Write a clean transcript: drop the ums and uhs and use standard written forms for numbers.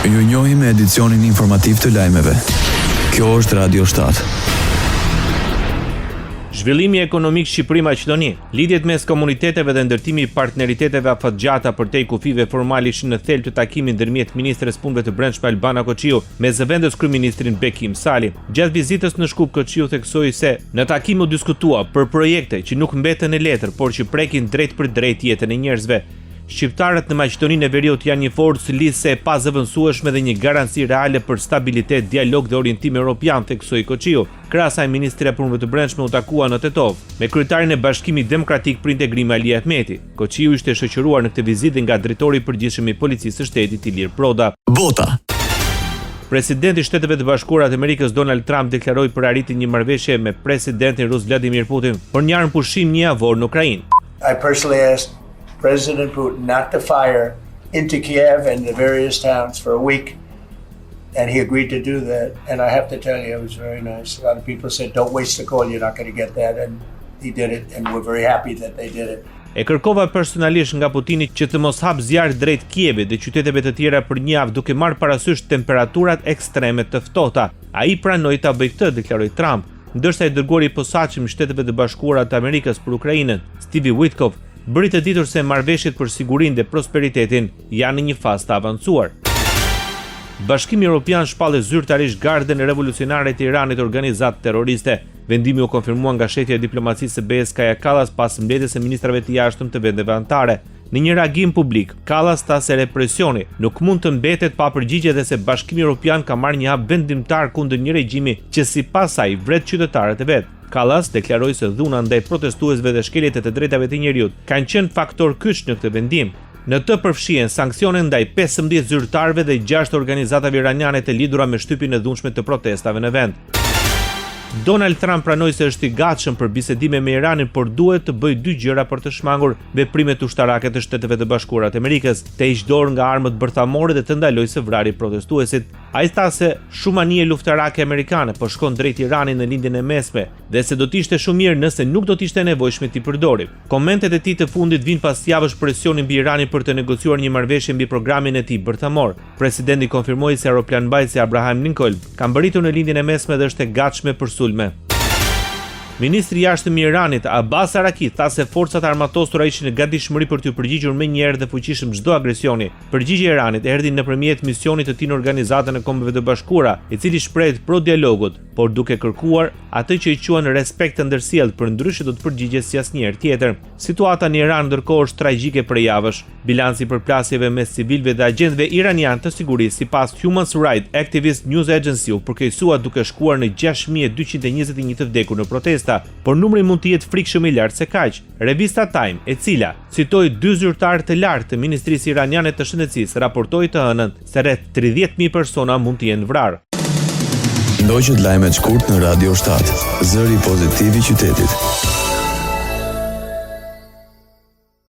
Ju njohim me edicionin informativ të lajmeve. Kjo është Radio 7. Zhvillimi ekonomik Shqipëri-Maqedoni, lidhjet mes komuniteteve dhe ndërtimi i partneriteteve afatgjata përtej kufive formal ishin në thelb të takimit ndërmjet ministres punëve të brendshme Albana Koçiu me zëvendës kryeministrin Bekim Sali. Gjatë vizitës në Shkup, Koçiu theksoi se në takim u diskutua për projekte që nuk mbeten në letër, por që prekin drejt për drejt jetën e njerëzve. Shqiptarët në Maqedoninë e Veriut janë një forcë lisë e pazëvendësueshme dhe një garanci reale për stabilitet, dialog dhe orientim evropian, theksoi Koçiu. Krahas asaj, ministri i punëve të brendshme u takua në Tetov me kryetarin e Bashkimit Demokratik për Integrim Ali Ahmeti. Koçiu ishte shoqëruar në këtë vizitë nga drejtori i përgjithshëm i Policisë së Shtetit Ilir Proda. Bota. Presidenti i Shteteve të Bashkuara të Amerikës Donald Trump deklaroi për arritjen një marrëveshje me presidentin rus Vladimir Putin për një pushim një javor në Ukrainë. I personally asked President Putin not to fire into Kiev and the various towns for a week, and he agreed to do that. And I have to tell you, it was very nice. A lot of people said, don't waste the call, you're not going to get that. And he did it, and we're very happy that they did it. E kërkova personalisht nga Putini që të mos hap zjarr drejt Kievit dhe qyteteve të tjera për një javë, duke marrë parasysh temperaturat ekstreme të ftohta. Ai pranoi ta bëjë këtë, deklaroi Trump, ndërsa i dërguari i posaçëm i Shteteve të Bashkuara të Amerikës për Ukrainën, Steve Witkoff, bëri të ditur se marrëveshjet për sigurinë dhe prosperitetin janë në një fazë të avancuar. Bashkimi Evropian shpalli zyrtarisht Gardën Revolucionare të Iranit, organizatë terroriste. Vendimi u konfirmua nga shefja e diplomacisë së BE-s Kaja Kallas pas mbledhjes së ministrave të jashtëm të vendeve anëtare. Në një reagim publik, Kallas tha se represioni nuk mund të mbetet pa përgjigje dhe se Bashkimi Evropian ka marrë një hap vendimtar kundër një regjimi që sipas saj vret qytetarët e vet. Kallas deklaroi se dhuna ndaj protestuesve dhe shkeljet e të drejtave të njerëzit kanë qenë faktor kyç në këtë vendim. Në të përfshihen sanksione ndaj 15 zyrtarëve dhe 6 organizatave iraniane të lidhura me shtypjen e dhunshme të protestave në vend. Donald Trump pranoi se është i gatshëm për bisedime me Iranin, por duhet të bëjë dy gjëra për të shmangur veprimet ushtarake të Shteteve të Bashkuara të Amerikës, të hiqë dorë nga armët bërthamore dhe të ndalojë së vrarje protestuesit. Ai tha se shumë anije luftarake amerikane po shkon drejt Iranit në lindjen e mesme dhe se do të ishte shumë mirë nëse nuk do të ishte nevojshme t'i përdori. Komentet e tij të fundit vijnë pas javësh presioni mbi Iranin për të negociuar një marrëveshje mbi programin e tij bërthamor. Presidenti konfirmoi se aeroplanmbajtësi Abraham Lincoln ka mbërritur në lindjen e mesme dhe është e gatshme për sulme. Ministri i jashtëm i Iranit Abbas Araki tha se forcat armatosura ishin në gatishmëri për t'u përgjigjur menjëherë dhe fuqishëm çdo agresioni. Përgjigjja e Iranit erdhi nëpërmjet misionit të tij në Organizatën e Kombeve të Bashkuara, i cili shprehet pro dialogut, por duke kërkuar atë që i quhen respekt të ndërsjellët, përndryshe do të përgjigjet si asnjëherë tjetër. Situata në Iran ndërkohë është tragjike për javësh. Bilanci i përplasjeve mes civilëve dhe agjentëve iranian të sigurisë sipas Human Rights Activist News Agency u përkeqësua duke shkuar në 6221 të vdekur në protesta, por numri mund të jetë frikshëm i lartë se kaq. Revista Time, e cila citoi 2 zyrtarë të lartë të Ministrisë Iraniane të Shëndetësisë, raportoi të hënën se rreth 30.000 persona mund të jenë vrarë. Ndoqët lajmet shkurt në Radio 7, zëri pozitiv i qytetit.